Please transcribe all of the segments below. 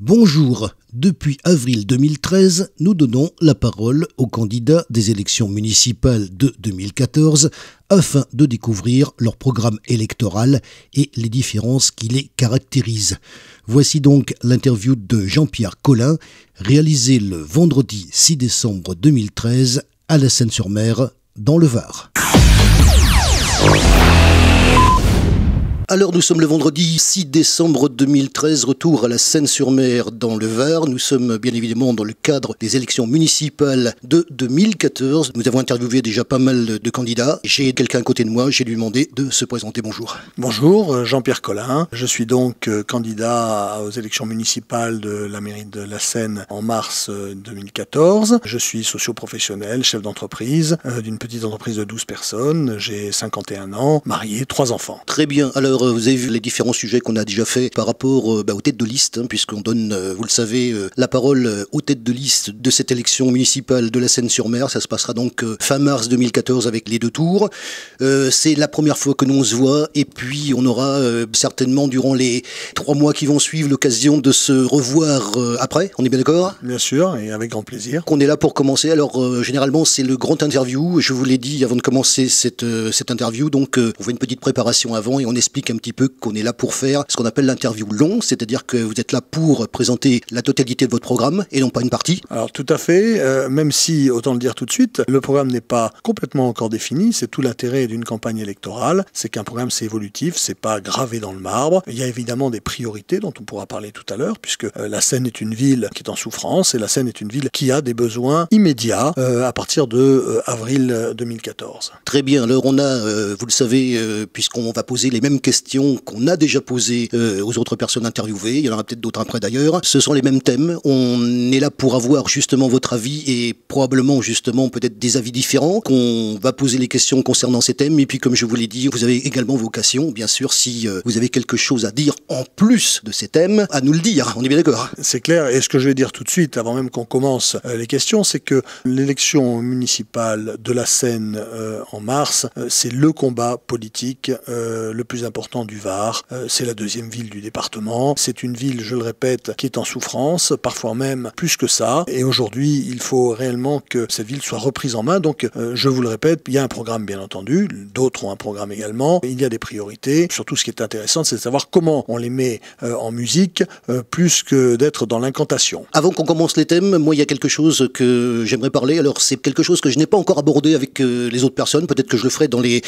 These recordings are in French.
Bonjour. Depuis avril 2013, nous donnons la parole aux candidats des élections municipales de 2014 afin de découvrir leur programme électoral et les différences qui les caractérisent. Voici donc l'interview de Jean-Pierre Collin, réalisée le vendredi 6 décembre 2013 à la Seine-sur-Mer, dans le Var. Alors nous sommes le vendredi 6 décembre 2013, retour à la Seine-sur-Mer dans le Var. Nous sommes bien évidemment dans le cadre des élections municipales de 2014. Nous avons interviewé déjà pas mal de candidats. J'ai quelqu'un à côté de moi, j'ai lui demandé de se présenter. Bonjour. Bonjour, Jean-Pierre Collin. Je suis donc candidat aux élections municipales de la mairie de la Seine en mars 2014. Je suis socio-professionnel, chef d'entreprise d'une petite entreprise de 12 personnes. J'ai 51 ans, marié, 3 enfants. Très bien. Alors, vous avez vu les différents sujets qu'on a déjà fait par rapport aux têtes de liste, puisqu'on donne, vous le savez, la parole aux têtes de liste de cette élection municipale de la Seine-sur-Mer. Ça se passera donc fin mars 2014 avec les 2 tours. C'est la première fois que nous on se voit, et puis on aura certainement durant les 3 mois qui vont suivre l'occasion de se revoir après. On est bien d'accord ? Bien sûr, et avec grand plaisir. On est là pour commencer. Alors, généralement, c'est le grand interview. Je vous l'ai dit avant de commencer cette interview, donc on fait une petite préparation avant et on explique un petit peu qu'on est là pour faire ce qu'on appelle l'interview long, c'est-à-dire que vous êtes là pour présenter la totalité de votre programme et non pas une partie. Alors tout à fait, même si, autant le dire tout de suite, le programme n'est pas complètement encore défini, c'est tout l'intérêt d'une campagne électorale, c'est qu'un programme c'est évolutif, c'est pas gravé dans le marbre. Il y a évidemment des priorités dont on pourra parler tout à l'heure, puisque la Seine est une ville qui est en souffrance et la Seine est une ville qui a des besoins immédiats à partir de avril 2014. Très bien, alors on a, vous le savez, puisqu'on va poser les mêmes questions qu'on a déjà posées aux autres personnes interviewées, il y en aura peut-être d'autres après d'ailleurs, ce sont les mêmes thèmes, on est là pour avoir justement votre avis et probablement justement peut-être des avis différents, qu'on va poser les questions concernant ces thèmes, et puis comme je vous l'ai dit, vous avez également vocation, bien sûr, si vous avez quelque chose à dire en plus de ces thèmes, à nous le dire, on est bien d'accord. C'est clair, et ce que je vais dire tout de suite, avant même qu'on commence les questions, c'est que l'élection municipale de la Seine en mars, c'est le combat politique le plus important du Var. C'est la 2e ville du département. C'est une ville, je le répète, qui est en souffrance, parfois même plus que ça. Et aujourd'hui, il faut réellement que cette ville soit reprise en main. Donc, je vous le répète, il y a un programme, bien entendu. D'autres ont un programme également. Il y a des priorités. Surtout, ce qui est intéressant, c'est de savoir comment on les met en musique, plus que d'être dans l'incantation. Avant qu'on commence les thèmes, moi, il y a quelque chose que j'aimerais parler. Alors, c'est quelque chose que je n'ai pas encore abordé avec les autres personnes. Peut-être que je le ferai dans les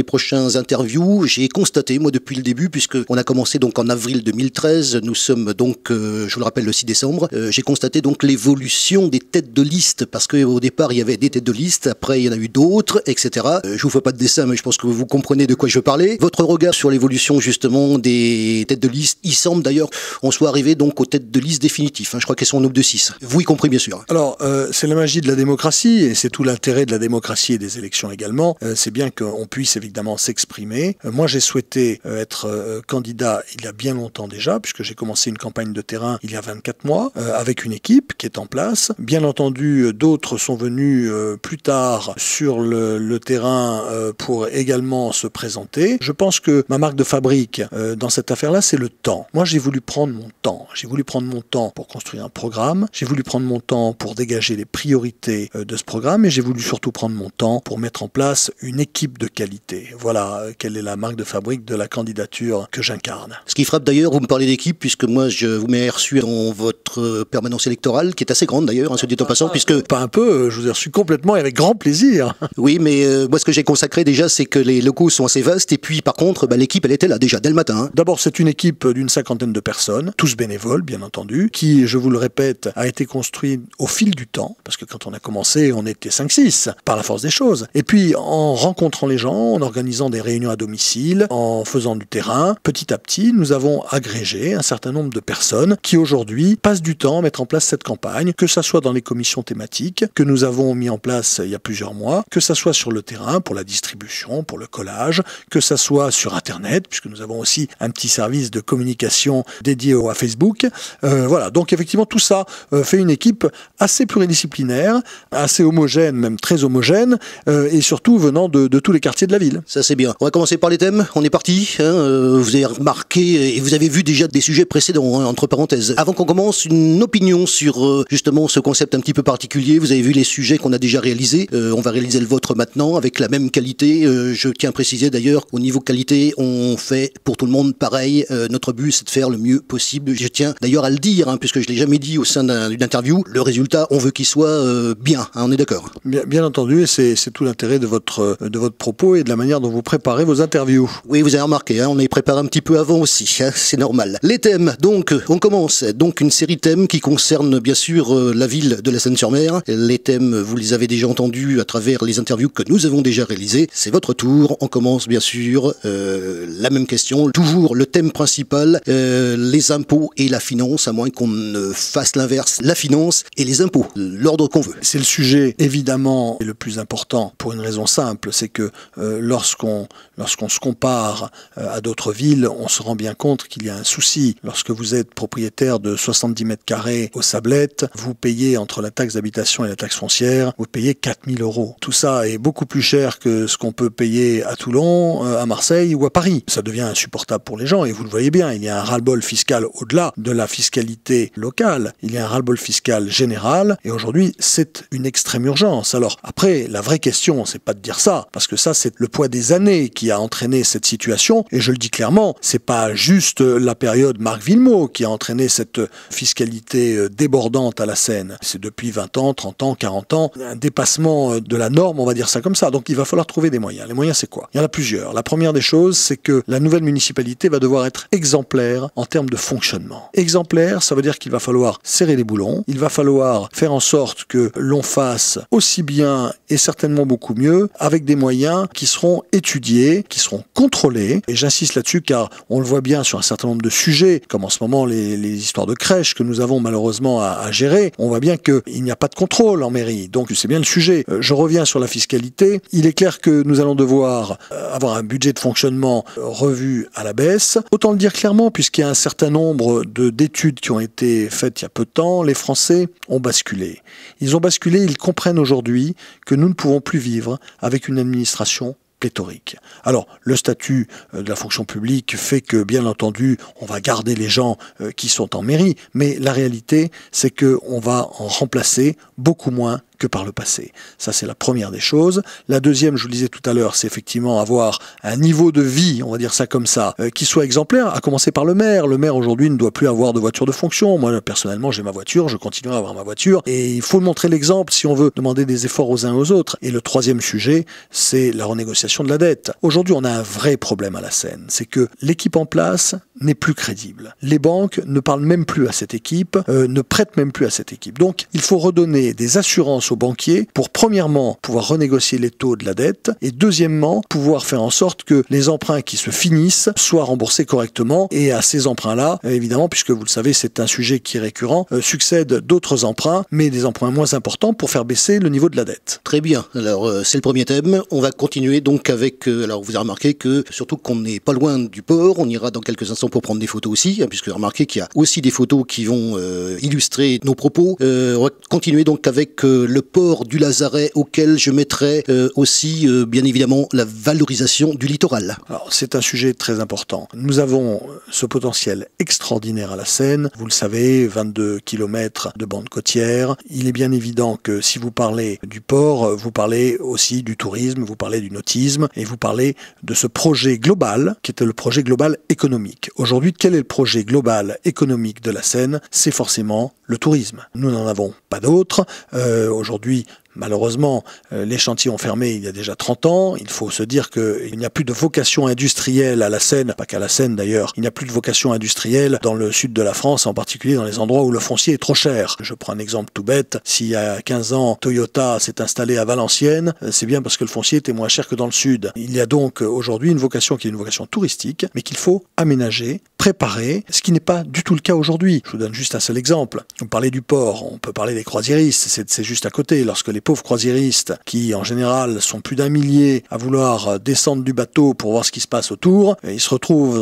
prochains interviews. J'ai constaté, moi, depuis le début, puisqu'on a commencé donc en avril 2013, nous sommes donc, je vous le rappelle, le 6 décembre, j'ai constaté donc l'évolution des têtes de liste, parce qu'au départ, il y avait des têtes de liste, après, il y en a eu d'autres, etc. Je vous fais pas de dessin, mais je pense que vous comprenez de quoi je veux parler. Votre regard sur l'évolution, justement, des têtes de liste, il semble d'ailleurs, on soit arrivé donc aux têtes de liste définitives, hein, je crois qu'elles sont au nombre de 6. Vous y compris, bien sûr. Alors, c'est la magie de la démocratie, et c'est tout l'intérêt de la démocratie et des élections également. C'est bien qu'on puisse évidemment s'exprimer. Moi, j'ai souhaité être candidat il y a bien longtemps déjà, puisque j'ai commencé une campagne de terrain il y a 24 mois, avec une équipe qui est en place. Bien entendu, d'autres sont venus plus tard sur le terrain pour également se présenter. Je pense que ma marque de fabrique dans cette affaire-là, c'est le temps. Moi, j'ai voulu prendre mon temps. J'ai voulu prendre mon temps pour construire un programme. J'ai voulu prendre mon temps pour dégager les priorités de ce programme, et j'ai voulu surtout prendre mon temps pour mettre en place une équipe de qualité. Voilà quelle est la marque de fabrique de la candidature que j'incarne. Ce qui frappe d'ailleurs, vous me parlez d'équipe, puisque moi je vous m'ai reçu dans votre permanence électorale, qui est assez grande d'ailleurs, hein, se dit en passant, puisque... Pas un peu, je vous ai reçu complètement et avec grand plaisir. Oui, mais moi ce que j'ai consacré déjà, c'est que les locaux sont assez vastes, et puis par contre, l'équipe elle était là déjà, dès le matin. Hein. D'abord, c'est une équipe d'une 50aine de personnes, tous bénévoles bien entendu, qui, je vous le répète, a été construite au fil du temps, parce que quand on a commencé, on était 5-6, par la force des choses. Et puis, en rencontrant les gens, en organisant des réunions à domicile, en faisant du terrain, petit à petit, nous avons agrégé un certain nombre de personnes qui aujourd'hui passent du temps à mettre en place cette campagne, que ça soit dans les commissions thématiques que nous avons mis en place il y a plusieurs mois, que ça soit sur le terrain pour la distribution, pour le collage, que ça soit sur Internet, puisque nous avons aussi un petit service de communication dédié à Facebook. Voilà, donc effectivement tout ça fait une équipe assez pluridisciplinaire, assez homogène, même très homogène, et surtout venant de tous les quartiers de la ville. Ça c'est bien. On va commencer par les thèmes, on est parti. aussi, vous avez remarqué et vous avez vu déjà des sujets précédents, entre parenthèses. Avant qu'on commence, une opinion sur justement ce concept un petit peu particulier. Vous avez vu les sujets qu'on a déjà réalisés. On va réaliser le vôtre maintenant avec la même qualité. Je tiens à préciser d'ailleurs, au niveau qualité, on fait pour tout le monde pareil. Notre but, c'est de faire le mieux possible. Je tiens d'ailleurs à le dire, puisque je l'ai jamais dit au sein d'une interview. Le résultat, on veut qu'il soit bien. On est d'accord? Bien entendu, et c'est tout l'intérêt de votre propos et de la manière dont vous préparez vos interviews. Oui, vous avez remarqué, on est préparé un petit peu avant aussi, c'est normal. Les thèmes, donc, on commence. Donc, une série de thèmes qui concerne bien sûr la ville de la Seine-sur-Mer. Les thèmes, vous les avez déjà entendus à travers les interviews que nous avons déjà réalisées. C'est votre tour. On commence bien sûr la même question. Toujours le thème principal, les impôts et la finance, à moins qu'on ne fasse l'inverse, la finance et les impôts, l'ordre qu'on veut. C'est le sujet évidemment le plus important pour une raison simple, c'est que lorsqu'on se compare à d'autres villes, on se rend bien compte qu'il y a un souci. Lorsque vous êtes propriétaire de 70 mètres carrés aux Sablettes, vous payez entre la taxe d'habitation et la taxe foncière, vous payez 4 000 €. Tout ça est beaucoup plus cher que ce qu'on peut payer à Toulon, à Marseille ou à Paris. Ça devient insupportable pour les gens et vous le voyez bien, il y a un ras-le-bol fiscal au-delà de la fiscalité locale. Il y a un ras-le-bol fiscal général et aujourd'hui, c'est une extrême urgence. Alors après, la vraie question, c'est pas de dire ça, parce que ça, c'est le poids des années qui a entraîné cette situation. Et je le dis clairement, c'est pas juste la période Marc Villemot qui a entraîné cette fiscalité débordante à la Seine. C'est depuis 20 ans, 30 ans, 40 ans, un dépassement de la norme, on va dire ça comme ça. Donc il va falloir trouver des moyens. Les moyens, c'est quoi? Il y en a plusieurs. La première des choses, c'est que la nouvelle municipalité va devoir être exemplaire en termes de fonctionnement. Exemplaire, ça veut dire qu'il va falloir serrer les boulons, il va falloir faire en sorte que l'on fasse aussi bien et certainement beaucoup mieux avec des moyens qui seront étudiés, qui seront contrôlés. Et j'insiste là-dessus car on le voit bien sur un certain nombre de sujets, comme en ce moment les histoires de crèches que nous avons malheureusement à gérer. On voit bien qu'il n'y a pas de contrôle en mairie. Donc c'est bien le sujet. Je reviens sur la fiscalité. Il est clair que nous allons devoir avoir un budget de fonctionnement revu à la baisse. Autant le dire clairement, puisqu'il y a un certain nombre d'études qui ont été faites il y a peu de temps, les Français ont basculé. Ils ont basculé, ils comprennent aujourd'hui que nous ne pouvons plus vivre avec une administration pléthorique. Alors, le statut de la fonction publique fait que, bien entendu, on va garder les gens qui sont en mairie, mais la réalité, c'est qu'on va en remplacer beaucoup moins que par le passé. Ça, c'est la première des choses. La deuxième, je vous le disais tout à l'heure, c'est effectivement avoir un niveau de vie, on va dire ça comme ça, qui soit exemplaire, à commencer par le maire. Le maire, aujourd'hui, ne doit plus avoir de voiture de fonction. Moi, personnellement, j'ai ma voiture, je continue à avoir ma voiture, et il faut montrer l'exemple si on veut demander des efforts aux uns et aux autres. Et le troisième sujet, c'est la renégociation de la dette. Aujourd'hui, on a un vrai problème à la Seine, c'est que l'équipe en place n'est plus crédible. Les banques ne parlent même plus à cette équipe, ne prêtent même plus à cette équipe. Donc, il faut redonner des assurances aux banquiers pour, premièrement, pouvoir renégocier les taux de la dette et, deuxièmement, pouvoir faire en sorte que les emprunts qui se finissent soient remboursés correctement. Et à ces emprunts-là, évidemment, puisque vous le savez, c'est un sujet qui est récurrent, succèdent d'autres emprunts, mais des emprunts moins importants pour faire baisser le niveau de la dette. Très bien. Alors, c'est le premier thème. On va continuer donc avec... alors, vous avez remarqué que, surtout qu'on n'est pas loin du port, on ira dans quelques instants pour prendre des photos aussi, puisque vous avez remarqué qu'il y a aussi des photos qui vont illustrer nos propos. On va continuer donc avec le port du Lazaret, auquel je mettrai aussi, bien évidemment, la valorisation du littoral. Alors, c'est un sujet très important. Nous avons ce potentiel extraordinaire à la Seine. Vous le savez, 22 km de bande côtière. Il est bien évident que si vous parlez du port, vous parlez aussi du tourisme, vous parlez du nautisme, et vous parlez de ce projet global, qui était le projet global économique. Aujourd'hui, quel est le projet global économique de la Seine? C'est forcément le tourisme. Nous n'en avons pas d'autre. Aujourd'hui, malheureusement, les chantiers ont fermé il y a déjà 30 ans. Il faut se dire qu'il n'y a plus de vocation industrielle à la Seine, pas qu'à la Seine d'ailleurs. Il n'y a plus de vocation industrielle dans le sud de la France, en particulier dans les endroits où le foncier est trop cher. Je prends un exemple tout bête. S'il y a 15 ans, Toyota s'est installé à Valenciennes, c'est bien parce que le foncier était moins cher que dans le sud. Il y a donc aujourd'hui une vocation qui est une vocation touristique, mais qu'il faut aménager préparé, ce qui n'est pas du tout le cas aujourd'hui. Je vous donne juste un seul exemple. Vous parlez du port, on peut parler des croisiéristes, c'est juste à côté. Lorsque les pauvres croisiéristes, qui en général sont plus d'un millier à vouloir descendre du bateau pour voir ce qui se passe autour, ils se retrouvent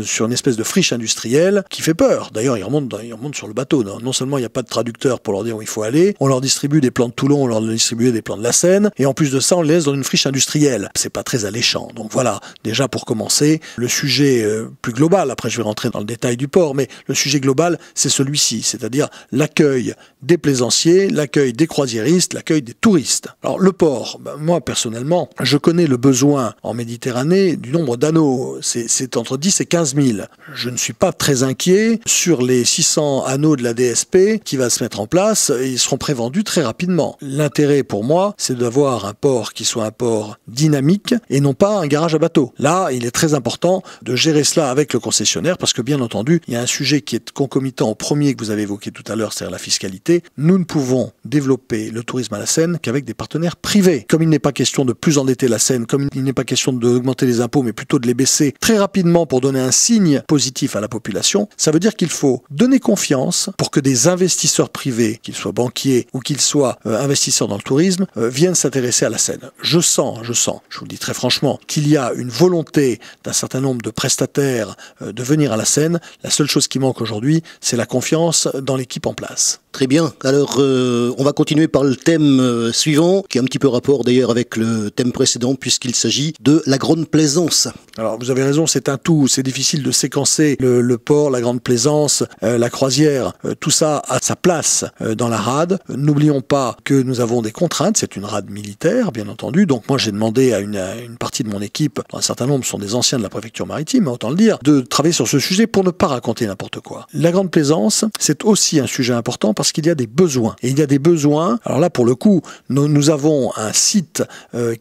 sur une espèce de friche industrielle qui fait peur. D'ailleurs, ils remontent sur le bateau. Non seulement il n'y a pas de traducteur pour leur dire où il faut aller, on leur distribue des plans de Toulon, on leur distribue des plans de la Seine, et en plus de ça, on les laisse dans une friche industrielle. C'est pas très alléchant. Donc voilà, déjà pour commencer, le sujet plus global, après je vais rentrer dans le détail du port, mais le sujet global, c'est celui-ci, c'est-à-dire l'accueil des plaisanciers, l'accueil des croisiéristes, l'accueil des touristes. Alors le port, moi personnellement, je connais le besoin en Méditerranée du nombre d'anneaux, c'est entre 10 et 15 000. Je ne suis pas très inquiet sur les 600 anneaux de la DSP qui va se mettre en place, et ils seront prévendus très rapidement. L'intérêt pour moi, c'est d'avoir un port qui soit un port dynamique et non pas un garage à bateau. Là, il est très important de gérer cela avec le concessionnaire parce que bien entendu, il y a un sujet qui est concomitant au premier que vous avez évoqué tout à l'heure, c'est-à-dire la fiscalité. Nous ne pouvons développer le tourisme à la Seine qu'avec des partenaires privés. Comme il n'est pas question de plus endetter la Seine, comme il n'est pas question d'augmenter les impôts, mais plutôt de les baisser très rapidement pour donner un signe positif à la population, ça veut dire qu'il faut donner confiance pour que des investisseurs privés, qu'ils soient banquiers ou qu'ils soient investisseurs dans le tourisme, viennent s'intéresser à la Seine. Je sens, je vous le dis très franchement, qu'il y a une volonté d'un certain nombre de prestataires de venir à la Seine. La seule chose qui manque aujourd'hui, c'est la confiance dans l'équipe en place. Très bien. Alors, on va continuer par le thème suivant, qui a un petit peu rapport d'ailleurs avec le thème précédent, puisqu'il s'agit de la Grande Plaisance. Alors, vous avez raison, c'est un tout. C'est difficile de séquencer le port, la Grande Plaisance, la croisière. Tout ça a sa place dans la rade. N'oublions pas que nous avons des contraintes. C'est une rade militaire, bien entendu. Donc, moi, j'ai demandé à une partie de mon équipe, dont un certain nombre sont des anciens de la préfecture maritime, autant le dire, de travailler sur ce sujet pour ne pas raconter n'importe quoi. La Grande Plaisance, c'est aussi un sujet important parce qu'il y a des besoins. Et il y a des besoins, alors là pour le coup, nous avons un site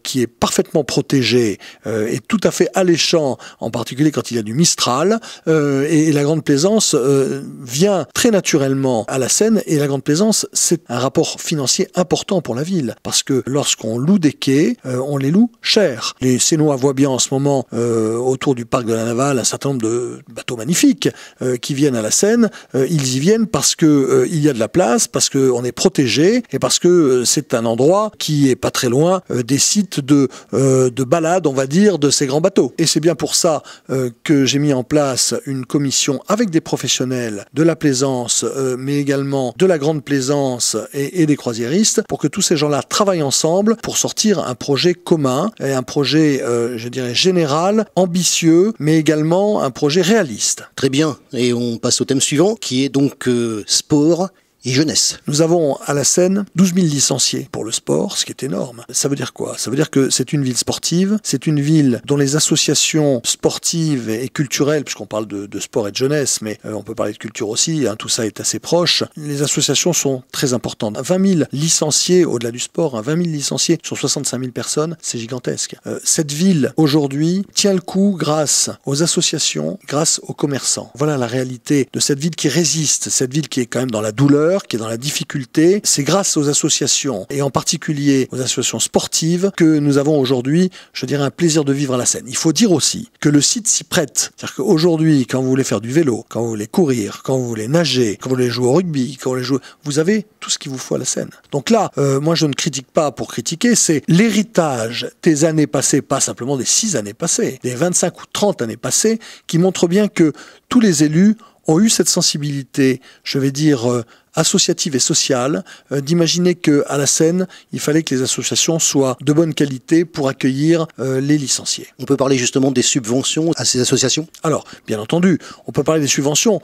qui est parfaitement protégé et tout à fait alléchant, en particulier quand il y a du Mistral, et la Grande Plaisance vient très naturellement à la Seine, et la Grande Plaisance, c'est un rapport financier important pour la ville, parce que lorsqu'on loue des quais, on les loue cher. Les Sénois voient bien en ce moment, autour du parc de la Navale, un certain nombre de bateaux magnifiques qui viennent à la Seine. Ils y viennent parce que il y a de la place, parce qu'on est protégé et parce que c'est un endroit qui est pas très loin des sites de balade, on va dire, de ces grands bateaux. Et c'est bien pour ça que j'ai mis en place une commission avec des professionnels de la plaisance, mais également de la Grande Plaisance et des croisiéristes, pour que tous ces gens-là travaillent ensemble pour sortir un projet commun et un projet, je dirais, général, ambitieux, mais également un projet réaliste. Très bien. Et on passe au thème suivant, qui est donc sport et jeunesse. Nous avons à la Seine 12 000 licenciés pour le sport, ce qui est énorme. Ça veut dire quoi? Ça veut dire que c'est une ville sportive, c'est une ville dont les associations sportives et culturelles, puisqu'on parle de sport et de jeunesse, mais on peut parler de culture aussi, tout ça est assez proche, les associations sont très importantes. 20 000 licenciés au-delà du sport, 20 000 licenciés sur 65 000 personnes, c'est gigantesque. Cette ville, aujourd'hui, tient le coup grâce aux associations, grâce aux commerçants. Voilà la réalité de cette ville qui résiste, cette ville qui est quand même dans la douleur, qui est dans la difficulté. C'est grâce aux associations, et en particulier aux associations sportives, que nous avons aujourd'hui, je dirais, un plaisir de vivre à la Seine. Il faut dire aussi que le site s'y prête. C'est-à-dire qu'aujourd'hui, quand vous voulez faire du vélo, quand vous voulez courir, quand vous voulez nager, quand vous voulez jouer au rugby, quand vous voulez jouer, vous avez tout ce qu'il vous faut à la Seine. Donc là, moi je ne critique pas pour critiquer, c'est l'héritage des années passées, pas simplement des 6 années passées, des 25 ou 30 années passées, qui montrent bien que tous les élus ont eu cette sensibilité, je vais dire, associative et sociale, d'imaginer qu'à la Seine, il fallait que les associations soient de bonne qualité pour accueillir les licenciés. On peut parler justement des subventions à ces associations? Alors, bien entendu, on peut parler des subventions.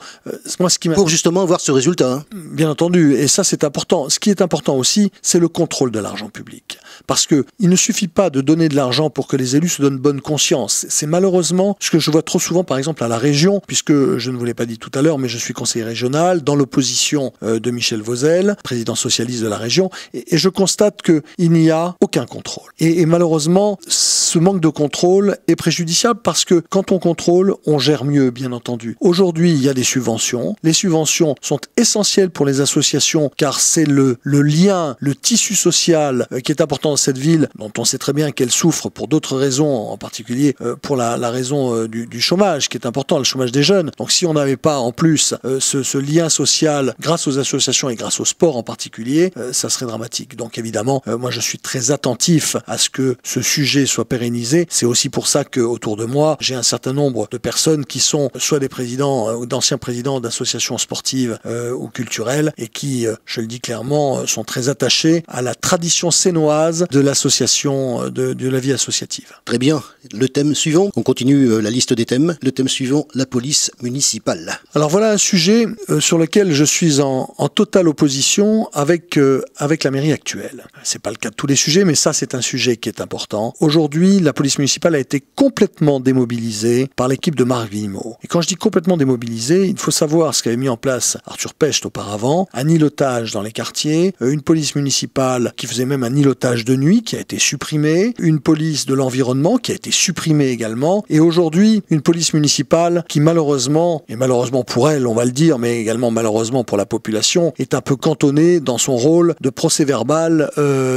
Pour justement avoir ce résultat. Bien entendu, et ça c'est important. Ce qui est important aussi, c'est le contrôle de l'argent public. Parce que il ne suffit pas de donner de l'argent pour que les élus se donnent bonne conscience. C'est malheureusement ce que je vois trop souvent, par exemple, à la région, puisque je ne vous l'ai pas dit tout à l'heure, mais je suis conseiller régional, dans l'opposition de Michel Vauzel, président socialiste de la région, et je constate qu'il n'y a aucun contrôle. Et malheureusement, ce manque de contrôle est préjudiciable parce que quand on contrôle, on gère mieux, bien entendu. Aujourd'hui, il y a des subventions. Les subventions sont essentielles pour les associations car c'est le lien, le tissu social qui est important dans cette ville, dont on sait très bien qu'elle souffre pour d'autres raisons, en particulier pour la raison du chômage, qui est important, le chômage des jeunes. Donc si on n'avait pas en plus ce lien social grâce aux associations et grâce au sport en particulier, ça serait dramatique. Donc évidemment, moi je suis très attentif à ce que ce sujet soit pérennisé. C'est aussi pour ça qu'autour de moi, j'ai un certain nombre de personnes qui sont soit des présidents ou d'anciens présidents d'associations sportives ou culturelles et qui, je le dis clairement, sont très attachés à la tradition sénoise de l'association, de la vie associative. Très bien. Le thème suivant, on continue la liste des thèmes. Le thème suivant, la police municipale. Alors voilà un sujet sur lequel je suis en totale opposition avec la mairie actuelle. C'est pas le cas de tous les sujets, mais ça c'est un sujet qui est important. Aujourd'hui, la police municipale a été complètement démobilisée par l'équipe de Marc Villemot. Et quand je dis complètement démobilisée, il faut savoir ce qu'avait mis en place Arthur Pecht auparavant, un îlotage dans les quartiers, une police municipale qui faisait même un îlotage de nuit qui a été supprimé, une police de l'environnement qui a été supprimée également, et aujourd'hui une police municipale qui malheureusement, et malheureusement pour elle on va le dire, mais également malheureusement pour la population, est un peu cantonnée dans son rôle de procès-verbal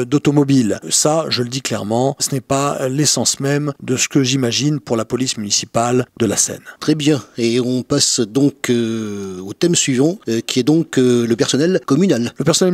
d'automobile. Ça, je le dis clairement, ce n'est pas l'essence même de ce que j'imagine pour la police municipale de la Seine. Très bien, et on passe donc au thème suivant, qui est donc le personnel communal. Le personnel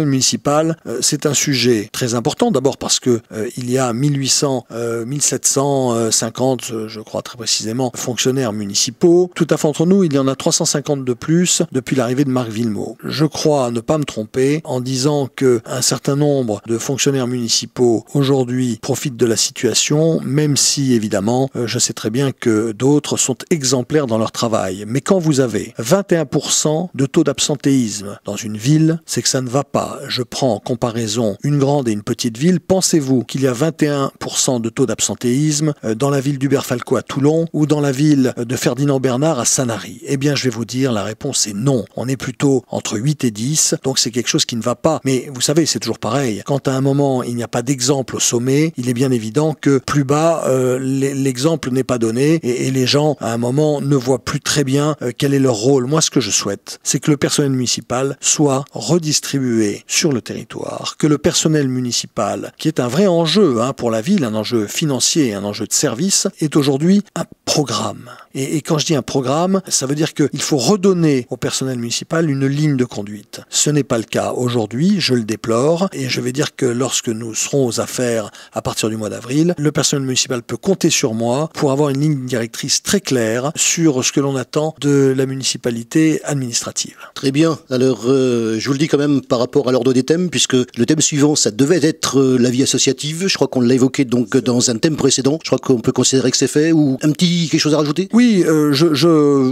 municipal, c'est un sujet très important, d'abord parce que il y a 1750, je crois très précisément, fonctionnaires municipaux. Tout à fait entre nous, il y en a 350 de plus depuis l'arrivée de Marc Villemot. Je crois ne pas me tromper en disant qu'un certain nombre de fonctionnaires municipaux aujourd'hui profitent de la situation, même si évidemment, je sais très bien que d'autres sont exemplaires dans leur travail. Mais quand vous avez 21% de taux d'absentéisme dans une ville, c'est que ça ne va pas. Je prends en comparaison une grande et une petite ville. Pensez-vous qu'il y a 21% de taux d'absentéisme dans la ville d'Hubert-Falco à Toulon ou dans la ville de Ferdinand Bernard à Sanary? Eh bien, je vais vous dire, la réponse est non. On est plutôt entre 8 et 10, donc c'est quelque chose qui ne va pas. Mais vous savez, c'est toujours pareil. Quand à un moment, il n'y a pas d'exemple au sommet, il est bien évident que plus bas, l'exemple n'est pas donné et les gens, à un moment, ne voient plus très bien quel est leur rôle. Moi, ce que je souhaite, c'est que le personnel municipal soit redistribué sur le territoire, que le personnel municipal, qui est un vrai enjeu pour la ville, un enjeu financier, un enjeu de service, est aujourd'hui un programme. Et quand je dis un programme, ça veut dire qu'il faut redonner au personnel municipal une ligne de conduite. Ce n'est pas le cas aujourd'hui, je le déplore, et je vais dire que lorsque nous serons aux affaires à partir du mois d'avril, le personnel municipal peut compter sur moi pour avoir une ligne directrice très claire sur ce que l'on attend de la municipalité administrative. Très bien. Alors, je vous le dis quand même par rapport à l'ordre des thèmes, puisque le thème suivant, ça devait être la vie associative. Je crois qu'on l'a évoqué donc dans un thème précédent. Je crois qu'on peut considérer que c'est fait. Ou quelque chose à rajouter? Oui,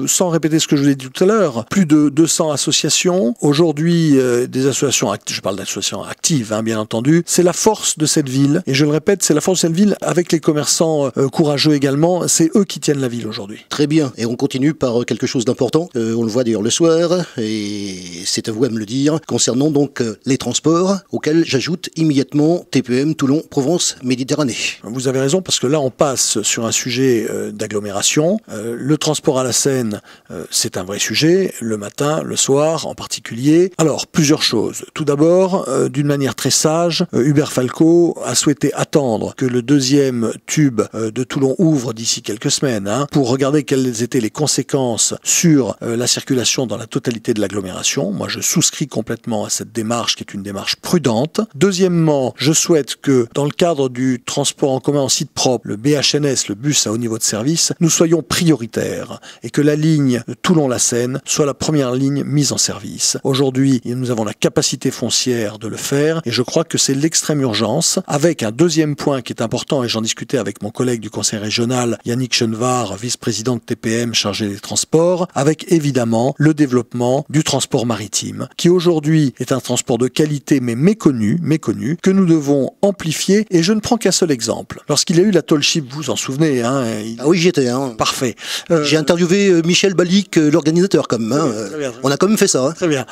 sans répéter ce que je vous ai dit tout à l'heure, plus de 200 associations. Aujourd'hui, des associations, je parle d'associations actives, bien entendu. C'est la force de cette ville. Et je le répète, c'est la force de cette ville avec les commerçants courageux également. C'est eux qui tiennent la ville aujourd'hui. Très bien. Et on continue par quelque chose d'important. On le voit d'ailleurs le soir, et c'est à vous à me le dire, concernant donc les transports, auxquels j'ajoute immédiatement TPM Toulon Provence Méditerranée. Vous avez raison, parce que là on passe sur un sujet d'agglomération. Le transport à la Seine, c'est un vrai sujet, le matin, le soir en particulier. Alors, plusieurs choses. Tout d'abord, d'une manière très sage, Hubert-Falco a souhaité attendre que le deuxième tube de Toulon ouvre d'ici quelques semaines, pour regarder quelles étaient les conséquences sur la circulation dans la totalité de l'agglomération. Moi, je souscris complètement à cette démarche qui est une démarche prudente. Deuxièmement, je souhaite que dans le cadre du transport en commun en site propre, le BHNS, le bus à haut niveau de service, nous soyons prioritaires et que la ligne Toulon-La Seine soit la première ligne mise en service. Aujourd'hui, nous avons la capacité foncière de le faire et je crois que c'est l'extrême urgence, avec un deuxième point qui est important, et j'en discutais avec mon collègue du conseil régional, Yannick Chenevard, vice-président de TPM chargé des transports, avec évidemment le développement du transport maritime, qui aujourd'hui est un transport de qualité mais méconnu, que nous devons amplifier. Et je ne prends qu'un seul exemple. Lorsqu'il y a eu la Tall Ship, vous vous en souvenez, Ah oui, j'y étais. Parfait. J'ai interviewé Michel Balic, l'organisateur, quand même. On a quand même fait ça. Hein. Très bien.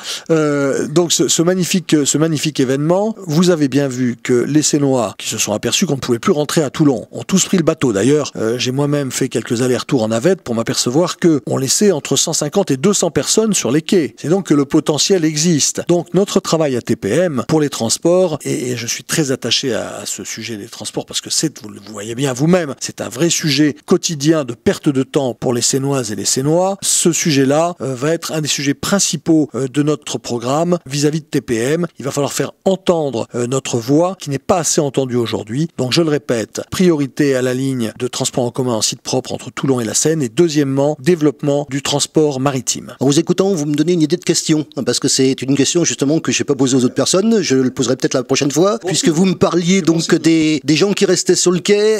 Donc ce magnifique événement, vous avez bien vu que les Sénois qui se sont aperçus qu'on ne pouvait plus rentrer à Toulon ont tous pris le bateau. D'ailleurs, j'ai moi-même fait quelques allers-retours en navette pour m'apercevoir qu'on laissait entre 150 et 200 personnes sur les quais. C'est donc que le potentiel existe. Donc notre travail à TPM pour les transports, et je suis très attaché à ce sujet des transports parce que vous le voyez bien vous-même, c'est un vrai sujet quotidien de perte de temps pour les Sénoises et les Sénois. Ce sujet-là va être un des sujets principaux de notre programme vis-à-vis de TPM. Il va falloir faire entendre notre voix qui n'est pas assez entendue aujourd'hui. Donc je le répète, priorité à la ligne de transport en commun en site propre entre Toulon et la Seine, et deuxièmement, développement du transport maritime. En vous écoutant, vous me donnez une idée de question, parce que c'est une question justement que je n'ai pas posée aux autres personnes. Je le poserai peut-être la prochaine fois, puisque vous me parliez donc des gens qui restaient sur le quai.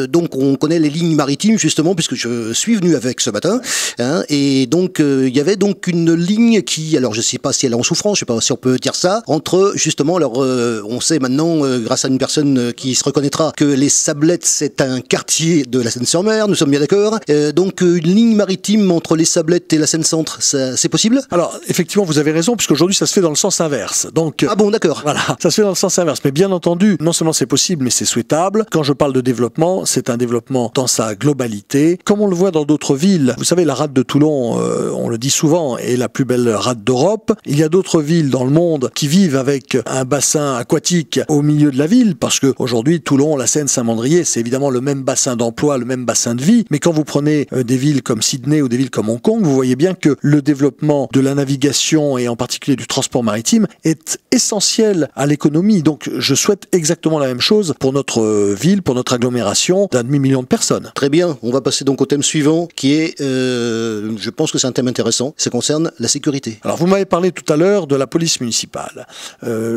Donc on connaît les lignes maritimes justement, puisque je suis venu avec ce matin. Hein, et donc il y avait donc une ligne qui, alors je sais pas si elle est en souffrance, je sais pas si on peut dire ça, entre justement, alors on sait maintenant grâce à une personne qui se reconnaîtra que les Sablettes c'est un quartier de la Seine-sur-Mer, nous sommes bien d'accord. Donc une ligne maritime entre les Sablettes et la Seine-Centre, c'est possible? Alors effectivement vous avez raison, puisqu'aujourd'hui ça se fait dans le sens inverse. Donc ah bon, d'accord. Voilà, ça se fait dans le sens inverse. Mais bien entendu, non seulement c'est possible, mais c'est souhaitable. Quand je parle de développement, c'est un développement dans sa globalité, comme on le voit dans d'autres villes. Vous savez, la rade de Toulon, on le dit souvent, est la plus belle rade d'Europe. Il y a d'autres villes dans le monde qui vivent avec un bassin aquatique au milieu de la ville, parce que aujourd'hui, Toulon, la Seine, Saint-Mandrier, c'est évidemment le même bassin d'emploi, le même bassin de vie. Mais quand vous prenez des villes comme Sydney ou des villes comme Hong Kong, vous voyez bien que le développement de la navigation et en particulier du transport maritime est essentiel à l'économie. Donc je souhaite exactement la même chose pour notre ville, pour notre agglomération d'un demi-million de personnes. Très bien, on va passer donc au thème suivant qui est, je pense que c'est un thème intéressant, ça concerne la sécurité. Alors vous m'avez parlé tout à l'heure de la police municipale.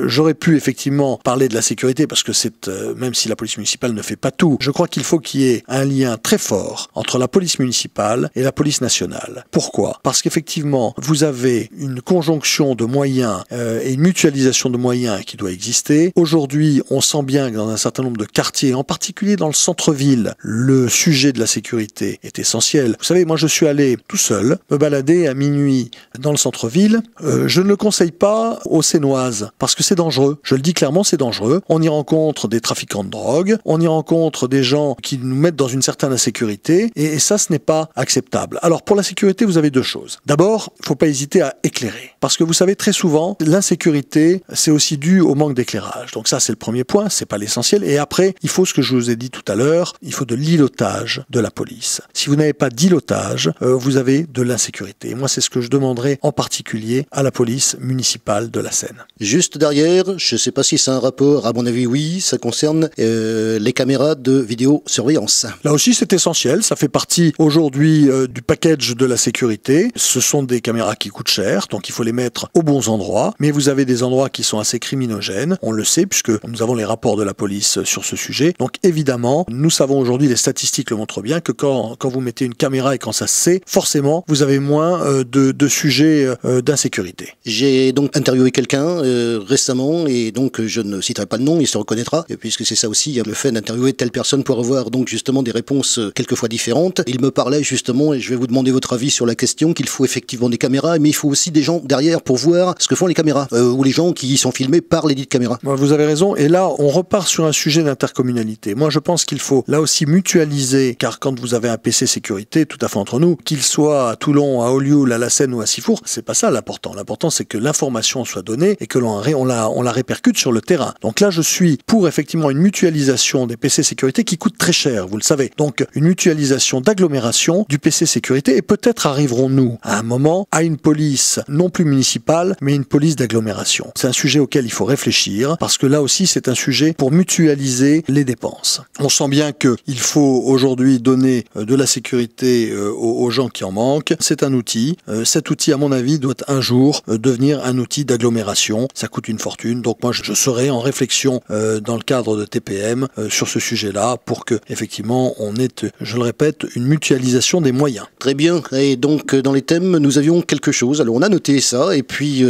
J'aurais pu effectivement parler de la sécurité parce que c'est, même si la police municipale ne fait pas tout, je crois qu'il faut qu'il y ait un lien très fort entre la police municipale et la police nationale. Pourquoi? Parce qu'effectivement, vous avez une conjonction de moyens et une mutualisation de moyens qui doit exister. Aujourd'hui, on sent bien que dans un certain nombre de quartiers, en particulier dans le centre-ville, le sujet de la sécurité est essentiel. Vous savez, moi je suis allé tout seul me balader à minuit dans le centre-ville. Je ne le conseille pas aux Sénoises parce que c'est dangereux. Je le dis clairement, c'est dangereux. On y rencontre des trafiquants de drogue, on y rencontre des gens qui nous mettent dans une certaine insécurité et ça, ce n'est pas acceptable. Alors pour la sécurité, vous avez deux choses. D'abord, il ne faut pas hésiter à éclairer. Parce que vous savez, très souvent, l'insécurité, c'est aussi dû au manque d'éclairage. Donc ça, c'est le premier point, c'est pas l'essentiel. Et après, il faut ce que je vous ai dit tout à l'heure, il faut de l'îlotage de la police. Si vous n'avez pas d'îlotage, vous avez de l'insécurité. Et moi, c'est ce que je demanderai en particulier à la police municipale de la Seine. Juste derrière, je ne sais pas si c'est un rapport, à mon avis oui, ça concerne les caméras de vidéosurveillance. Là aussi, c'est essentiel. Ça fait partie aujourd'hui du package de la sécurité. Ce sont des caméras qui coûtent cher, donc il faut les mettre aux bons endroits. Mais vous avez des endroits qui sont assez criminogènes. On le sait puisque nous avons les rapports de la police sur ce sujet. Donc évidemment, nous savons aujourd'hui, les statistiques le montrent bien, que quand vous mettez une caméra et quand ça se sait, forcément, vous avez moins de sujets d'insécurité. J'ai donc interviewé quelqu'un récemment et donc je ne citerai pas le nom, il se reconnaîtra, puisque c'est ça aussi, le fait d'interviewer telle personne pour avoir donc justement des réponses quelquefois différentes. Il me parlait justement, et je vais vous demander votre avis sur la question, qu'il faut effectivement des caméras, mais il faut aussi des gens derrière pour voir ce que font les caméras, ou les gens qui sont filmés par les dites caméras. Vous avez raison, et là on repart sur un sujet d'intercommunalité. Moi je pense qu'il faut là aussi mutualiser, car quand vous avez un PC sécurité, tout à fait entre nous, qu'il soit à Toulon, à Olioul, à la Seine ou à Sifour, c'est pas ça l'important. L'important c'est que l'information soit donnée et que on la répercute sur le terrain. Donc là je suis pour effectivement une mutualisation des PC sécurité qui coûte très cher, vous le savez. Donc une mutualisation d'agglomération du PC sécurité, et peut-être arriverons-nous à un moment à une police non plus municipale mais une police d'agglomération. C'est un sujet auquel il faut réfléchir parce que là aussi c'est un sujet pour mutualiser les dépenses. On sent bien qu'il faut aujourd'hui donner de la sécurité aux gens qui en manquent. C'est un outil. Cet outil à mon avis doit un jour devenir un outil d'agglomération. Ça coûte une fortune. Donc moi je serai en réflexion dans le cadre de TPM sur ce sujet-là pour que effectivement on ait, je le répète, une mutualisation des moyens. Très bien. Et donc dans les thèmes nous avions quelque chose. Alors on a noté ça et puis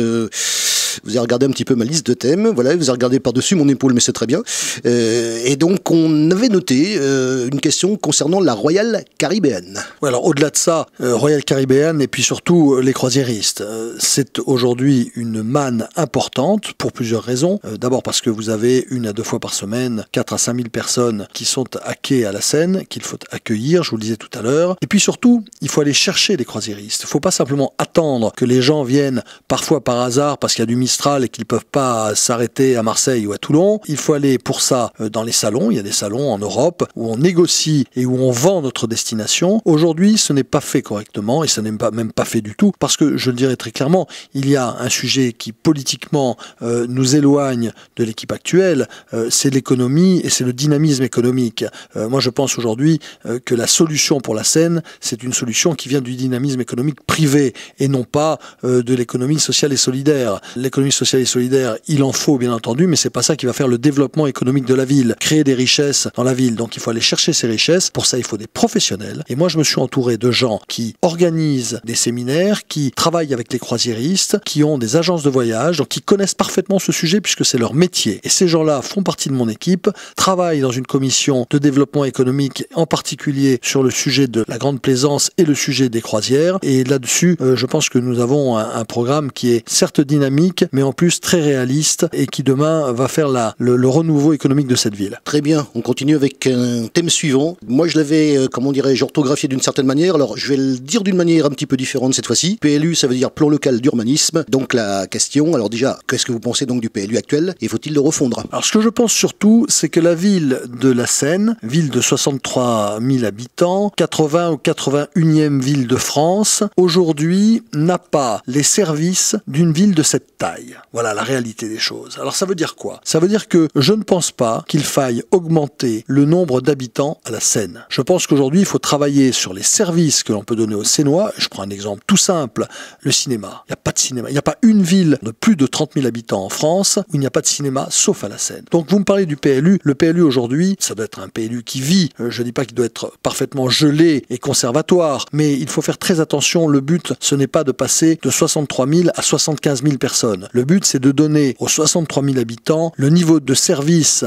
Vous avez regardé un petit peu ma liste de thèmes, voilà, vous avez regardé par-dessus mon épaule, mais c'est très bien. Et donc, on avait noté une question concernant la Royal Caribbean. Ouais, alors, au-delà de ça, Royal Caribbean et puis surtout les croisiéristes, c'est aujourd'hui une manne importante pour plusieurs raisons. D'abord parce que vous avez 1 à 2 fois par semaine 4 à 5 000 personnes qui sont à quai à la Seine, qu'il faut accueillir, je vous le disais tout à l'heure. Et puis surtout, il faut aller chercher les croisiéristes. Il ne faut pas simplement attendre que les gens viennent parfois par hasard parce qu'il y a du Mistral et qu'ils ne peuvent pas s'arrêter à Marseille ou à Toulon. Il faut aller pour ça dans les salons. Il y a des salons en Europe où on négocie et où on vend notre destination. Aujourd'hui, ce n'est pas fait correctement et ce n'est même pas fait du tout parce que, je le dirais très clairement, il y a un sujet qui politiquement nous éloigne de l'équipe actuelle, c'est l'économie et c'est le dynamisme économique. Moi, je pense aujourd'hui que la solution pour la Seine, c'est une solution qui vient du dynamisme économique privé et non pas de l'économie sociale et solidaire. L'économie sociale et solidaire, il en faut bien entendu, mais c'est pas ça qui va faire le développement économique de la ville, créer des richesses dans la ville. Donc il faut aller chercher ces richesses. Pour ça, il faut des professionnels. Et moi, je me suis entouré de gens qui organisent des séminaires, qui travaillent avec les croisiéristes, qui ont des agences de voyage, donc qui connaissent parfaitement ce sujet puisque c'est leur métier. Et ces gens-là font partie de mon équipe, travaillent dans une commission de développement économique, en particulier sur le sujet de la grande plaisance et le sujet des croisières. Et là-dessus, je pense que nous avons un programme qui est certes dynamique, mais en plus très réaliste et qui demain va faire le renouveau économique de cette ville. Très bien, on continue avec un thème suivant. Moi, je l'avais, comment dirais-je, orthographié d'une certaine manière. Alors, je vais le dire d'une manière un petit peu différente cette fois-ci. PLU, ça veut dire plan local d'urbanisme. Donc la question, alors déjà, qu'est-ce que vous pensez donc du PLU actuel et faut-il le refondre? Alors, ce que je pense surtout, c'est que la ville de la Seine, ville de 63 000 habitants, 80 ou 81e ville de France, aujourd'hui n'a pas les services d'une ville de cette taille. Voilà la réalité des choses. Alors ça veut dire quoi? Ça veut dire que je ne pense pas qu'il faille augmenter le nombre d'habitants à la Seine. Je pense qu'aujourd'hui, il faut travailler sur les services que l'on peut donner aux Sénois. Je prends un exemple tout simple, le cinéma. Il n'y a pas de cinéma. Il n'y a pas une ville de plus de 30 000 habitants en France où il n'y a pas de cinéma, sauf à la Seine. Donc vous me parlez du PLU. Le PLU aujourd'hui, ça doit être un PLU qui vit. Je ne dis pas qu'il doit être parfaitement gelé et conservatoire, mais il faut faire très attention. Le but, ce n'est pas de passer de 63 000 à 75 000 personnes. Le but, c'est de donner aux 63 000 habitants le niveau de service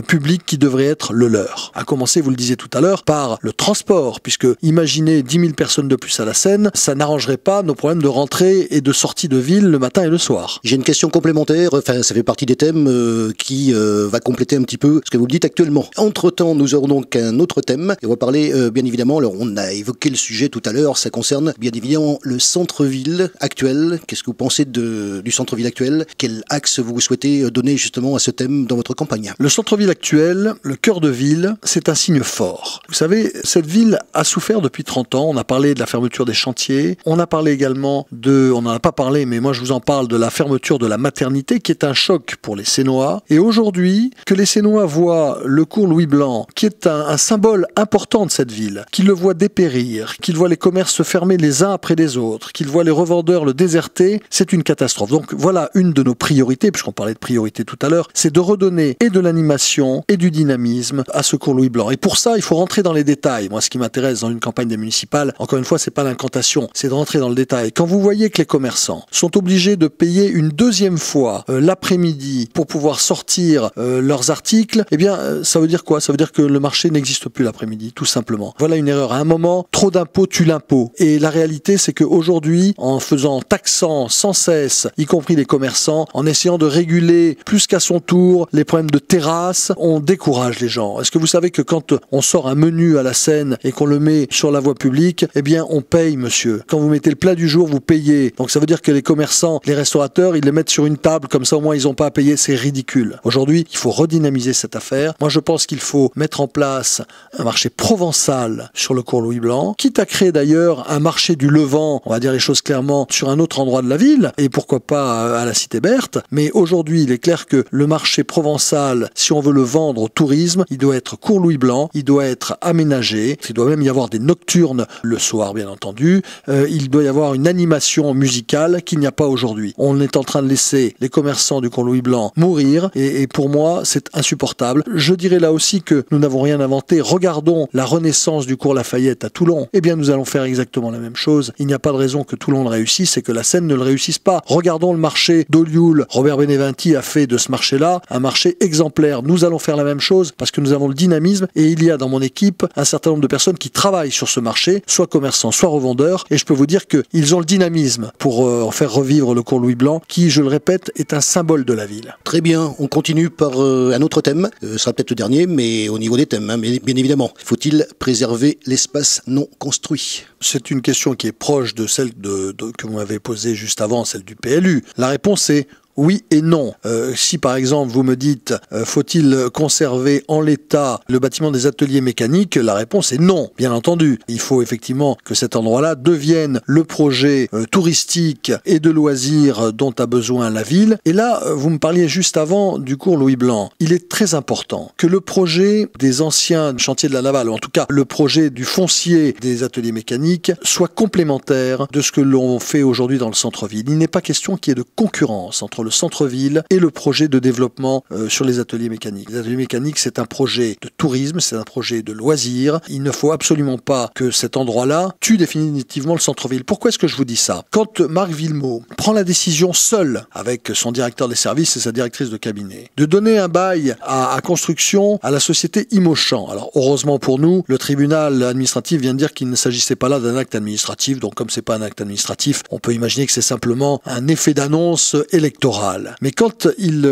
public qui devrait être le leur. À commencer, vous le disiez tout à l'heure, par le transport, puisque imaginez 10 000 personnes de plus à la Seine, ça n'arrangerait pas nos problèmes de rentrée et de sortie de ville le matin et le soir. J'ai une question complémentaire, enfin ça fait partie des thèmes qui va compléter un petit peu ce que vous dites actuellement. Entre-temps, nous aurons donc un autre thème, et on va parler bien évidemment, alors on a évoqué le sujet tout à l'heure, ça concerne bien évidemment le centre-ville actuel. Qu'est-ce que vous pensez du centre-ville actuel? Quel axe vous souhaitez donner justement à ce thème dans votre campagne? Le centre-ville actuel, le cœur de ville, c'est un signe fort. Vous savez, cette ville a souffert depuis 30 ans. On a parlé de la fermeture des chantiers. On a parlé également on n'en a pas parlé, mais moi je vous en parle, de la fermeture de la maternité qui est un choc pour les Sénois. Et aujourd'hui, que les Sénois voient le cours Louis Blanc, qui est un symbole important de cette ville, qu'ils le voient dépérir, qu'ils voient les commerces se fermer les uns après les autres, qu'ils voient les revendeurs le déserter, c'est une catastrophe. Donc voilà une de nos priorités, puisqu'on parlait de priorité tout à l'heure, c'est de redonner et de l'animation et du dynamisme à ce cours Louis Blanc. Et pour ça, il faut rentrer dans les détails. Moi, ce qui m'intéresse dans une campagne des municipales, encore une fois, c'est pas l'incantation, c'est de rentrer dans le détail. Quand vous voyez que les commerçants sont obligés de payer une deuxième fois l'après-midi pour pouvoir sortir leurs articles, eh bien, ça veut dire quoi? Ça veut dire que le marché n'existe plus l'après-midi, tout simplement. Voilà une erreur. À un moment, trop d'impôts tue l'impôt. Et la réalité, c'est qu'aujourd'hui, en taxant sans cesse, y compris les commerçants, en essayant de réguler plus qu'à son tour les problèmes de terrasse, on décourage les gens. Est-ce que vous savez que quand on sort un menu à la Seine et qu'on le met sur la voie publique, eh bien, on paye, monsieur. Quand vous mettez le plat du jour, vous payez. Donc ça veut dire que les commerçants, les restaurateurs, ils les mettent sur une table, comme ça au moins ils n'ont pas à payer, c'est ridicule. Aujourd'hui, il faut redynamiser cette affaire. Moi, je pense qu'il faut mettre en place un marché provençal sur le cours Louis Blanc, quitte à créer d'ailleurs un marché du Levant, on va dire les choses clairement, sur un autre endroit de la ville, et pourquoi pas à la Cité Berthe. Mais aujourd'hui, il est clair que le marché provençal, si on veut le vendre au tourisme, il doit être cours Louis Blanc, il doit être aménagé, il doit même y avoir des nocturnes le soir, bien entendu, il doit y avoir une animation musicale qu'il n'y a pas aujourd'hui. On est en train de laisser les commerçants du cours Louis Blanc mourir, et pour moi, c'est insupportable. Je dirais là aussi que nous n'avons rien inventé. Regardons la renaissance du cours Lafayette à Toulon. Eh bien, nous allons faire exactement la même chose. Il n'y a pas de raison que Toulon le réussisse et que la Seine ne le réussisse pas. Regardons le marché marché d'Olioul, Robert Benevinti a fait de ce marché-là un marché exemplaire. Nous allons faire la même chose parce que nous avons le dynamisme et il y a dans mon équipe un certain nombre de personnes qui travaillent sur ce marché, soit commerçants, soit revendeurs, et je peux vous dire qu'ils ont le dynamisme pour en faire revivre le cours Louis Blanc, qui, je le répète, est un symbole de la ville. Très bien, on continue par un autre thème, ce sera peut-être le dernier, mais au niveau des thèmes, hein, bien évidemment. Faut-il préserver l'espace non construit? C'est une question qui est proche de celle que vous m'avez posée juste avant, celle du PLU. La réponse est oui et non. Si par exemple vous me dites faut-il conserver en l'état le bâtiment des ateliers mécaniques, la réponse est non, bien entendu. Il faut effectivement que cet endroit-là devienne le projet touristique et de loisirs dont a besoin la ville. Et là, vous me parliez juste avant du cours Louis Blanc. Il est très important que le projet des anciens chantiers de la navale, ou en tout cas le projet du foncier des ateliers mécaniques, soit complémentaire de ce que l'on fait aujourd'hui dans le centre-ville. Il n'est pas question qu'il y ait de concurrence entre le centre-ville et le projet de développement sur les ateliers mécaniques. Les ateliers mécaniques, c'est un projet de tourisme, c'est un projet de loisirs. Il ne faut absolument pas que cet endroit-là tue définitivement le centre-ville. Pourquoi est-ce que je vous dis ça? Quand Marc Villemot prend la décision seul, avec son directeur des services et sa directrice de cabinet, de donner un bail à construction à la société Imochamp. Alors heureusement pour nous, le tribunal administratif vient de dire qu'il ne s'agissait pas là d'un acte administratif, donc comme c'est pas un acte administratif, on peut imaginer que c'est simplement un effet d'annonce électorale. Mais quand il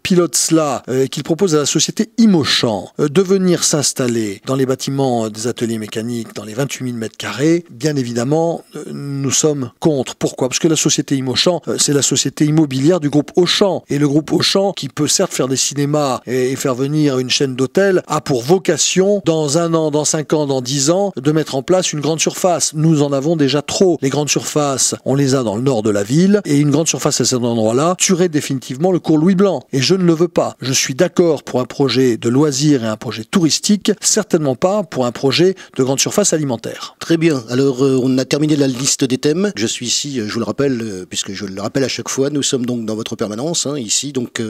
pilote cela et qu'il propose à la société Imochamp de venir s'installer dans les bâtiments des ateliers mécaniques, dans les 28 000 mètres carrés, bien évidemment, nous sommes contre. Pourquoi? Parce que la société Imochamp, c'est la société immobilière du groupe Auchan. Et le groupe Auchan, qui peut certes faire des cinémas et faire venir une chaîne d'hôtels, a pour vocation, dans 1 an, dans 5 ans, dans 10 ans, de mettre en place une grande surface. Nous en avons déjà trop. Les grandes surfaces, on les a dans le nord de la ville, et une grande surface à cet endroit-là tuerait définitivement le cours Louis Blanc. Et je ne le veux pas. Je suis d'accord pour un projet de loisirs et un projet touristique, certainement pas pour un projet de grande surface alimentaire. Très bien. Alors, on a terminé la liste des thèmes. Je suis ici, je vous le rappelle, puisque je le rappelle à chaque fois, nous sommes donc dans votre permanence, hein, ici, donc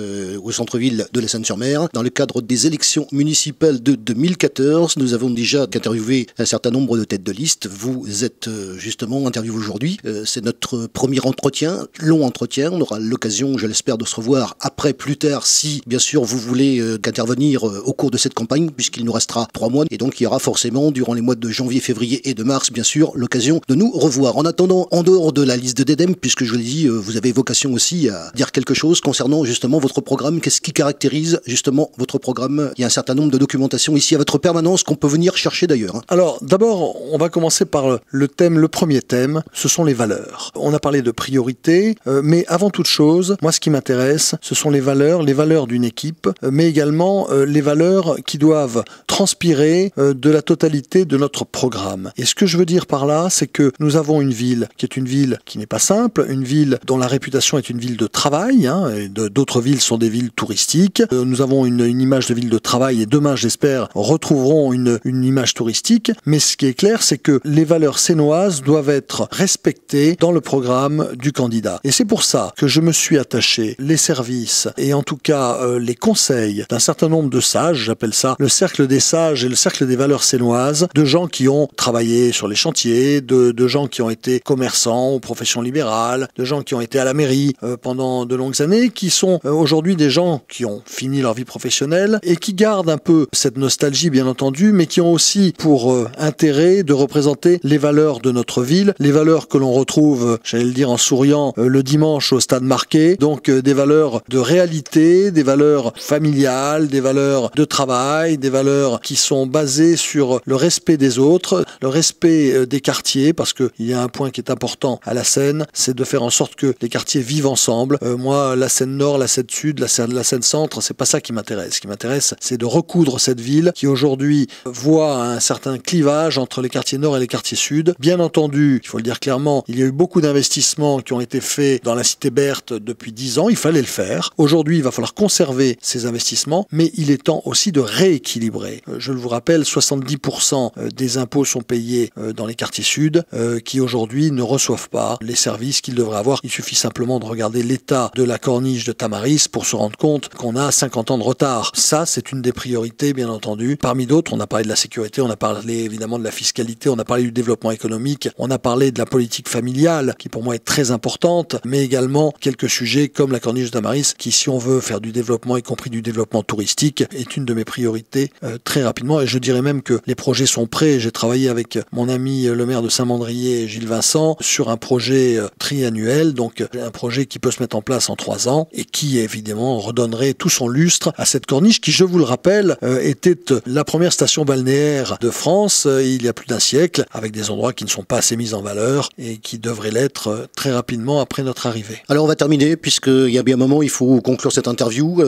au centre-ville de la Seine-sur-Mer. Dans le cadre des élections municipales de 2014, nous avons déjà interviewé un certain nombre de têtes de liste. Vous êtes justement interviewé aujourd'hui. C'est notre premier entretien, long entretien. On aura l'occasion, je l'espère, de se revoir après, plus tard, si bien sûr vous voulez intervenir au cours de cette campagne, puisqu'il nous restera 3 mois, et donc il y aura forcément durant les mois de janvier, février et de mars, bien sûr, l'occasion de nous revoir. En attendant, en dehors de la liste d'EDEM, puisque je l'ai dit, vous avez vocation aussi à dire quelque chose concernant justement votre programme. Qu'est-ce qui caractérise justement votre programme? Il y a un certain nombre de documentations ici à votre permanence qu'on peut venir chercher d'ailleurs, hein. Alors d'abord, on va commencer par le premier thème, ce sont les valeurs. On a parlé de priorité, mais avant toute chose, moi ce qui m'intéresse, ce sont les valeurs d'une équipe, mais également les valeurs qui doivent transpirer de la totalité de notre programme. Et ce que je veux dire par là, c'est que nous avons une ville qui est une ville qui n'est pas simple, une ville dont la réputation est une ville de travail, hein, et d'autres villes sont des villes touristiques. Nous avons une image de ville de travail et demain, j'espère, retrouverons une image touristique. Mais ce qui est clair, c'est que les valeurs sénoises doivent être respectées dans le programme du candidat. Et c'est pour ça que je me suis attaché les services et en tout cas les conseils d'un certain nombre de sages, j'appelle ça le cercle des sages et le cercle des valeurs sénoises, de gens qui ont travaillé sur les chantiers, de gens qui ont été commerçants ou professions libérales, de gens qui ont été à la mairie pendant de longues années, qui sont aujourd'hui des gens qui ont fini leur vie professionnelle et qui gardent un peu cette nostalgie bien entendu, mais qui ont aussi pour intérêt de représenter les valeurs de notre ville, les valeurs que l'on retrouve, j'allais le dire en souriant, le dimanche au Stade Marquet, donc des valeurs de réalité, des valeurs familiales, des valeurs de travail, des valeurs qui sont basées sur le respect des autres, le respect des quartiers, parce qu'il y a un point qui est important à la Seine, c'est de faire en sorte que les quartiers vivent ensemble. Moi, la Seine Nord, la Seine Sud, la Seine Centre, c'est pas ça qui m'intéresse. Ce qui m'intéresse, c'est de recoudre cette ville qui aujourd'hui voit un certain clivage entre les quartiers Nord et les quartiers Sud. Bien entendu, il faut le dire clairement, il y a eu beaucoup d'investissements qui ont été faits dans la cité Berthe depuis 10 ans, il fallait le faire. Aujourd'hui, il va falloir conserver ces investissements, mais il est temps aussi de rééquilibrer. Je vous rappelle, 70% des impôts sont payés dans les quartiers Sud, qui aujourd'hui ne reçoivent pas les services qu'ils devraient avoir. Il suffit simplement de regarder l'état de la corniche de Tamaris pour se rendre compte qu'on a 50 ans de retard. Ça, c'est une des priorités, bien entendu. Parmi d'autres, on a parlé de la sécurité, on a parlé évidemment de la fiscalité, on a parlé du développement économique, on a parlé de la politique familiale, qui pour moi est très importante, mais également quelques sujets sujets comme la corniche d'Amaris, qui, si on veut faire du développement, y compris du développement touristique, est une de mes priorités très rapidement. Et je dirais même que les projets sont prêts. J'ai travaillé avec mon ami le maire de Saint-Mandrier, Gilles Vincent, sur un projet triannuel, donc un projet qui peut se mettre en place en 3 ans et qui évidemment redonnerait tout son lustre à cette corniche qui, je vous le rappelle, était la première station balnéaire de France il y a plus d'un siècle, avec des endroits qui ne sont pas assez mis en valeur et qui devraient l'être très rapidement après notre arrivée. Alors on va terminer, puisqu'il y a bien un moment, il faut conclure cette interview.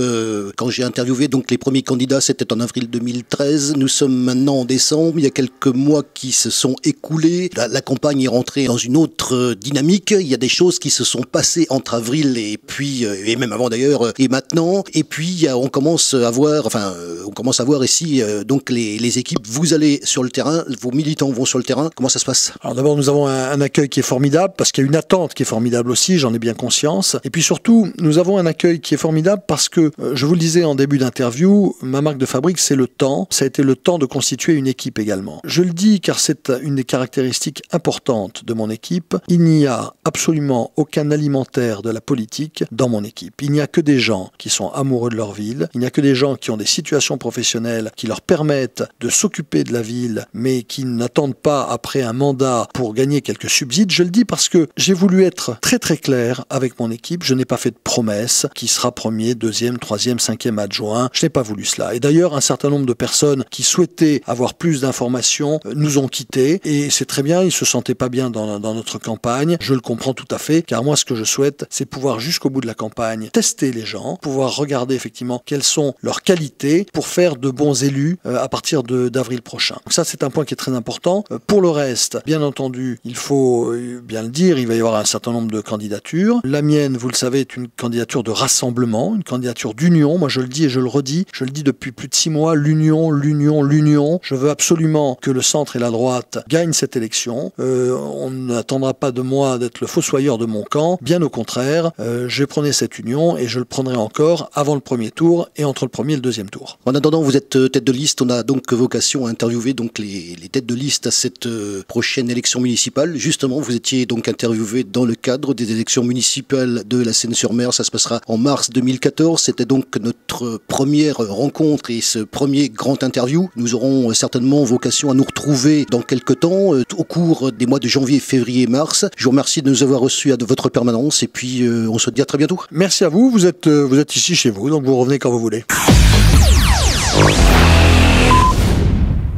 Quand j'ai interviewé donc les premiers candidats, c'était en avril 2013. Nous sommes maintenant en décembre. Il y a quelques mois qui se sont écoulés. La campagne est rentrée dans une autre dynamique. Il y a des choses qui se sont passées entre avril et puis, et même avant d'ailleurs, et maintenant. Et puis on commence à voir, ici donc les équipes. Vous allez sur le terrain, vos militants vont sur le terrain. Comment ça se passe? Alors d'abord, nous avons un accueil qui est formidable parce qu'il y a une attente qui est formidable aussi, j'en ai bien conscience. Et puis surtout, nous avons un accueil qui est formidable parce que, je vous le disais en début d'interview, ma marque de fabrique, c'est le temps. Ça a été le temps de constituer une équipe également. Je le dis car c'est une des caractéristiques importantes de mon équipe. Il n'y a absolument aucun alimentaire de la politique dans mon équipe. Il n'y a que des gens qui sont amoureux de leur ville. Il n'y a que des gens qui ont des situations professionnelles qui leur permettent de s'occuper de la ville, mais qui n'attendent pas après un mandat pour gagner quelques subsides. Je le dis parce que j'ai voulu être très très clair avec mon équipe. Je n'ai pas fait de promesse qui sera premier, deuxième, troisième, cinquième adjoint. Je n'ai pas voulu cela. Et d'ailleurs, un certain nombre de personnes qui souhaitaient avoir plus d'informations nous ont quittés. Et c'est très bien, ils ne se sentaient pas bien dans notre campagne. Je le comprends tout à fait, car moi, ce que je souhaite, c'est pouvoir jusqu'au bout de la campagne tester les gens, pouvoir regarder effectivement quelles sont leurs qualités pour faire de bons élus à partir d'avril prochain. Donc ça, c'est un point qui est très important. Pour le reste, bien entendu, il faut bien le dire, il va y avoir un certain nombre de candidatures. La mienne, vous le savez, est une candidature de rassemblement, une candidature d'union. Moi, je le dis et je le redis. Je le dis depuis plus de 6 mois, l'union, l'union, l'union. Je veux absolument que le centre et la droite gagnent cette élection. On n'attendra pas de moi d'être le fossoyeur de mon camp. Bien au contraire, je prenais cette union et je le prendrai encore avant le premier tour et entre le premier et le deuxième tour. En attendant, vous êtes tête de liste. On a donc vocation à interviewer donc les têtes de liste à cette prochaine élection municipale. Justement, vous étiez donc interviewé dans le cadre des élections municipales de la Seine-sur-Mer. Ça se passera en mars 2014. C'était donc notre première rencontre et ce premier grand interview. Nous aurons certainement vocation à nous retrouver dans quelques temps, au cours des mois de janvier, février et mars. Je vous remercie de nous avoir reçus à votre permanence et puis on se dit à très bientôt. Merci à vous. Vous êtes ici chez vous, donc vous revenez quand vous voulez.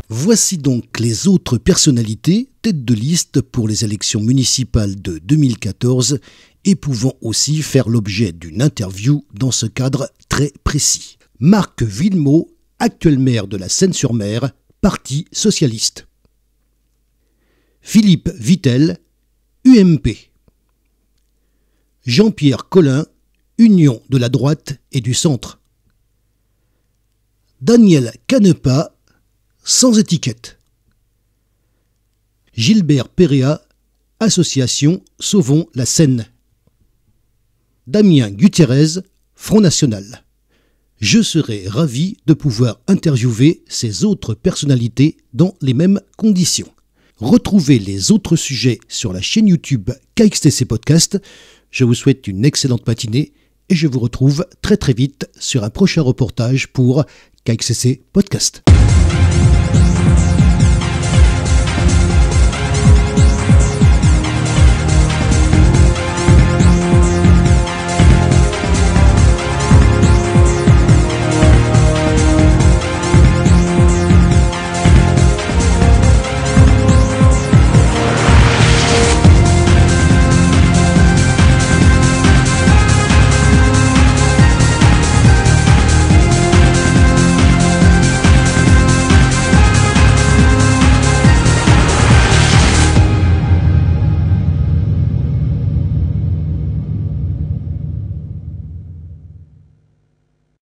Voici donc les autres personnalités têtes de liste pour les élections municipales de 2014 et pouvant aussi faire l'objet d'une interview dans ce cadre très précis. Marc Villemot, actuel maire de la Seine-sur-Mer, Parti socialiste. Philippe Vittel, UMP. Jean-Pierre Collin, Union de la droite et du centre. Daniel Canepa, sans étiquette. Gilbert Péréa, Association Sauvons la Seine. Damien Gutiérrez, Front National. Je serai ravi de pouvoir interviewer ces autres personnalités dans les mêmes conditions. Retrouvez les autres sujets sur la chaîne YouTube KXTC Podcast. Je vous souhaite une excellente matinée et je vous retrouve très très vite sur un prochain reportage pour KXTC Podcast.